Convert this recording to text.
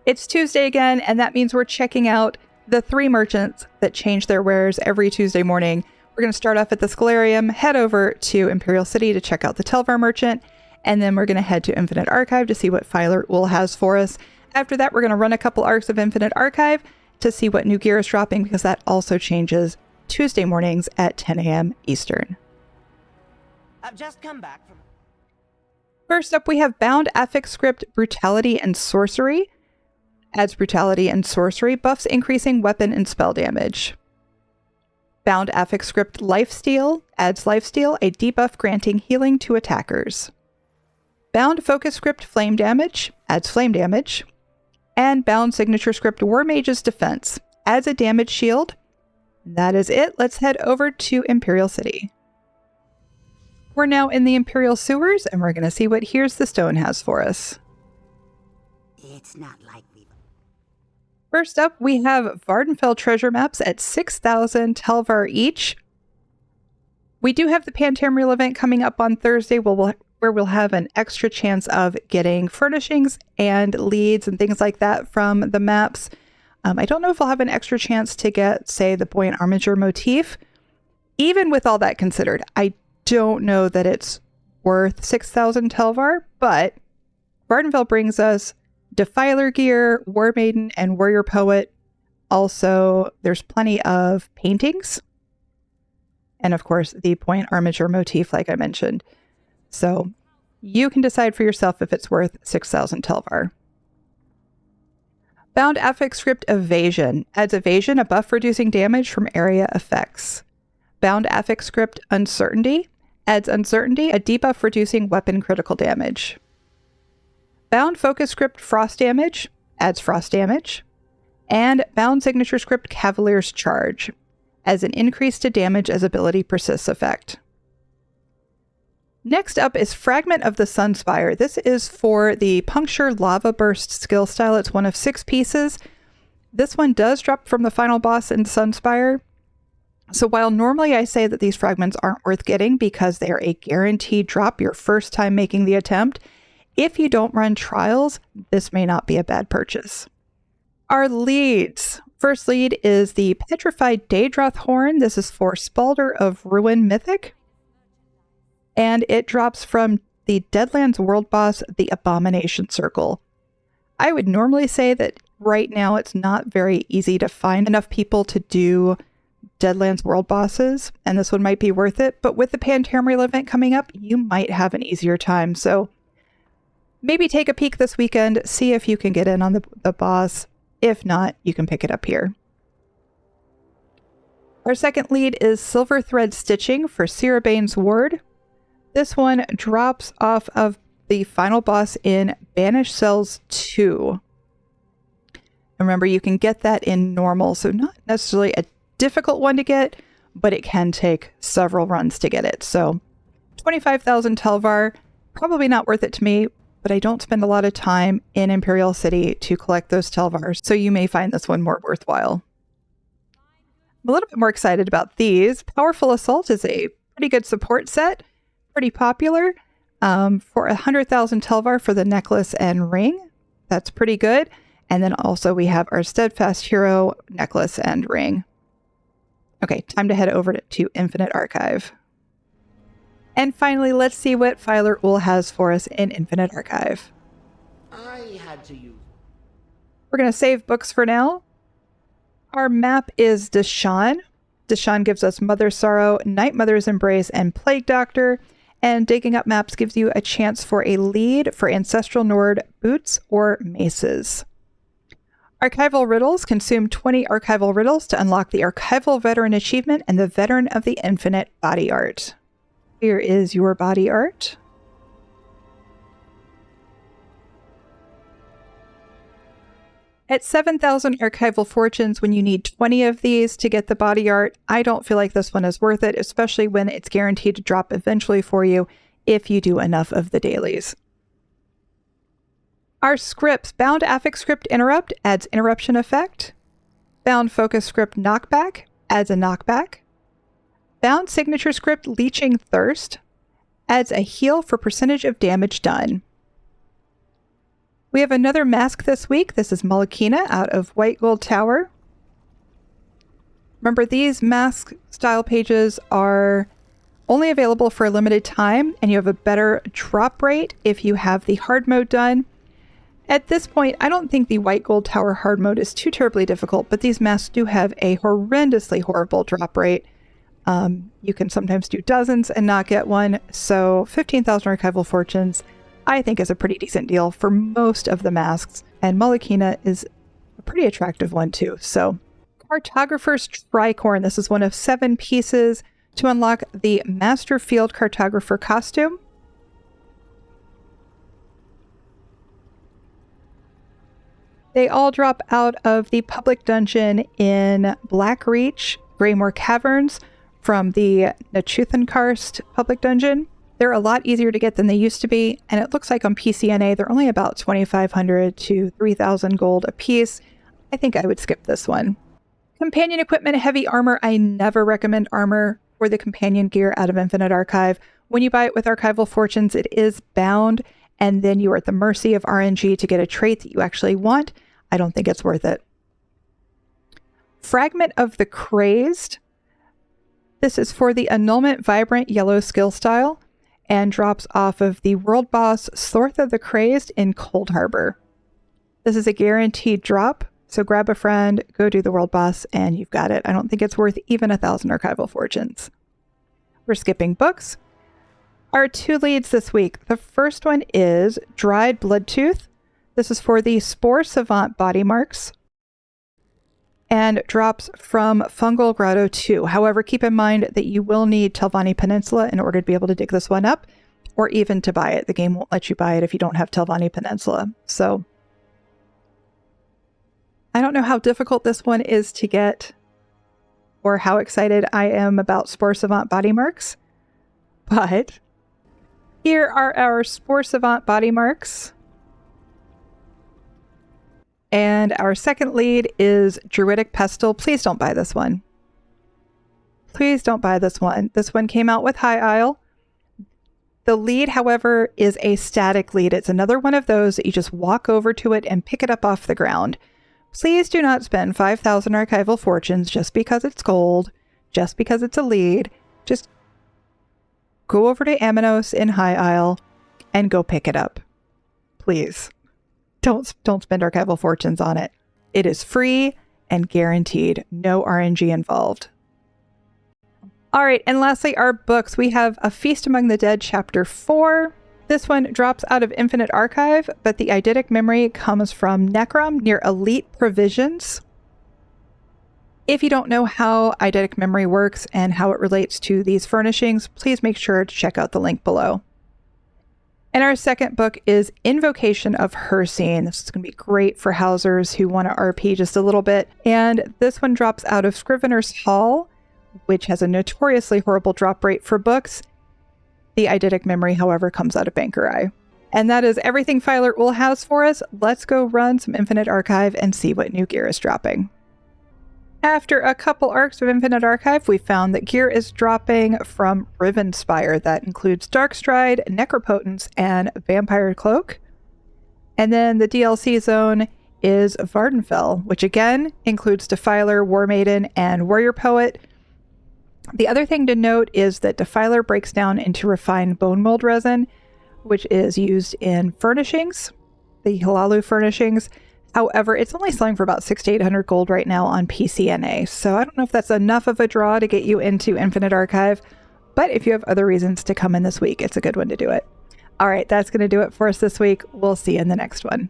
It's Tuesday again, and that means we're checking out the 3 merchants that change their wares every Tuesday morning. We're going to start off at the Scholarium, head over to Imperial City to check out the Telvar merchant, and then we're going to head to Infinite Archive to see what Filer Ul has for us. After that, we're going to run a couple arcs of Infinite Archive to see what new gear is dropping, because that also changes Tuesday mornings at 10 a.m. Eastern. I've just come back from... First up, we have Bound Affix Script Brutality and Sorcery. Adds Brutality and Sorcery, buffs increasing weapon and spell damage. Bound Affix Script Lifesteal adds Lifesteal, a debuff granting healing to attackers. Bound Focus Script Flame Damage adds Flame Damage. And Bound Signature Script War Mage's Defense adds a damage shield. That is it. Let's head over to Imperial City. We're now in the Imperial Sewers, and we're going to see what Here's the Stone has for us. It's not like we... First up, we have Vardenfell treasure maps at 6,000 Telvar each. We do have the Pantamriel event coming up on Thursday where we'll have an extra chance of getting furnishings and leads and things like that from the maps. I don't know if I'll have an extra chance to get, say, the buoyant armature motif. Even with all that considered, I don't know that it's worth 6,000 Telvar, but Vardenfell brings us Defiler gear, War Maiden, and Warrior Poet. Also, there's plenty of paintings. And of course, the buoyant armature motif, like I mentioned. So you can decide for yourself if it's worth 6,000 Telvar. Bound Affix Script Evasion adds Evasion, a buff reducing damage from area effects. Bound Affix Script Uncertainty adds Uncertainty, a debuff reducing weapon critical damage. Bound Focus Script Frost Damage adds Frost Damage. And Bound Signature Script Cavalier's Charge adds an increase to damage as ability persists effect. Next up is Fragment of the Sunspire. This is for the Puncture Lava Burst skill style. It's one of 6 pieces. This one does drop from the final boss in Sunspire. So while normally I say that these fragments aren't worth getting because they are a guaranteed drop your first time making the attempt, if you don't run trials, this may not be a bad purchase. Our leads. First lead is the Petrified Daedroth Horn. This is for Spalder of Ruin Mythic. And it drops from the Deadlands world boss, the Abomination Circle. I would normally say that right now it's not very easy to find enough people to do Deadlands world bosses, and this one might be worth it. But with the Pantamriel event coming up, you might have an easier time. So maybe take a peek this weekend, see if you can get in on the boss. If not, you can pick it up here. Our second lead is Silver Thread Stitching for Cirabane's Ward. This one drops off of the final boss in Banished Cells 2. Remember, you can get that in normal, so not necessarily a difficult one to get, but it can take several runs to get it. So 25,000 Telvar, probably not worth it to me, but I don't spend a lot of time in Imperial City to collect those Telvars, so you may find this one more worthwhile. I'm a little bit more excited about these. Powerful Assault is a pretty good support set, pretty popular. For 100,000 Telvar for the necklace and ring, that's pretty good. And then also we have our Steadfast Hero necklace and ring. Okay, time to head over to Infinite Archive. And finally, let's see what Filer Ul has for us in Infinite Archive. I had to use... We're going to save books for now. Our map is Deshaan. Deshaan gives us Mother's Sorrow, Night Mother's Embrace, and Plague Doctor. And digging up maps gives you a chance for a lead for Ancestral Nord boots or maces. Archival Riddles. Consume 20 Archival Riddles to unlock the Archival Veteran Achievement and the Veteran of the Infinite body art. Here is your body art. At 7,000 Archival Fortunes, when you need 20 of these to get the body art, I don't feel like this one is worth it, especially when it's guaranteed to drop eventually for you if you do enough of the dailies. Our scripts. Bound Affix Script Interrupt adds interruption effect. Bound Focus Script Knockback adds a knockback. Bound Signature Script Leeching Thirst adds a heal for percentage of damage done. We have another mask this week. This is Malakina out of White Gold Tower. Remember, these mask style pages are only available for a limited time, and you have a better drop rate if you have the hard mode done. At this point, I don't think the White Gold Tower hard mode is too terribly difficult, but these masks do have a horrendously horrible drop rate. You can sometimes do dozens and not get one, so 15,000 archival fortunes I think is a pretty decent deal for most of the masks, and Malakina is a pretty attractive one too. So Cartographer's Tricorn, this is one of 7 pieces to unlock the Master Field Cartographer costume. They all drop out of the public dungeon in Blackreach, Greymore Caverns from the Nachuthankarst public dungeon. They're a lot easier to get than they used to be, and it looks like on PCNA they're only about 2,500 to 3,000 gold a piece. I think I would skip this one. Companion equipment, heavy armor. I never recommend armor for the companion gear out of Infinite Archive. When you buy it with Archival Fortunes, it is bound, and then you are at the mercy of RNG to get a trait that you actually want. I don't think it's worth it. Fragment of the Crazed. This is for the Annulment Vibrant Yellow skill style and drops off of the world boss Sortha the Crazed in Cold Harbor. This is a guaranteed drop, so grab a friend, go do the world boss, and you've got it. I don't think it's worth even 1,000 archival fortunes. We're skipping books. Our 2 leads this week. The first one is Dried Bloodtooth. This is for the Spore Savant body marks and drops from Fungal Grotto 2. However, keep in mind that you will need Telvanni Peninsula in order to be able to dig this one up, or even to buy it. The game won't let you buy it if you don't have Telvanni Peninsula. So I don't know how difficult this one is to get or how excited I am about Spore Savant body marks, but here are our Spore Savant body marks. And our second lead is Druidic Pestle. Please don't buy this one. Please don't buy this one. This one came out with High Isle. The lead, however, is a static lead. It's another one of those that you just walk over to it and pick it up off the ground. Please do not spend 5,000 archival fortunes just because it's gold, just because it's a lead. Just go over to Aminos in High Isle and go pick it up. Please. Don't spend archival fortunes on it. It is free and guaranteed. No RNG involved. All right, and lastly, our books. We have A Feast Among the Dead, Chapter 4. This one drops out of Infinite Archive, but the eidetic memory comes from Necrom near Elite Provisions. If you don't know how eidetic memory works and how it relates to these furnishings, please make sure to check out the link below. And our second book is Invocation of Hersine. This is going to be great for Housers who want to RP just a little bit. And this one drops out of Scrivener's Hall, which has a notoriously horrible drop rate for books. The eidetic memory, however, comes out of Banker Eye. And that is everything Filer Ul has for us. Let's go run some Infinite Archive and see what new gear is dropping. After a couple arcs of Infinite Archive, we found that gear is dropping from Rivenspire. That includes Darkstride, Necropotence, and Vampire Cloak. And then the DLC zone is Vardenfell, which again includes Defiler, War Maiden, and Warrior Poet. The other thing to note is that Defiler breaks down into refined bone mold resin, which is used in furnishings, the Hilalu furnishings. However, it's only selling for about 600 to 800 gold right now on PCNA, so I don't know if that's enough of a draw to get you into Infinite Archive, but if you have other reasons to come in this week, it's a good one to do it. All right, that's going to do it for us this week. We'll see you in the next one.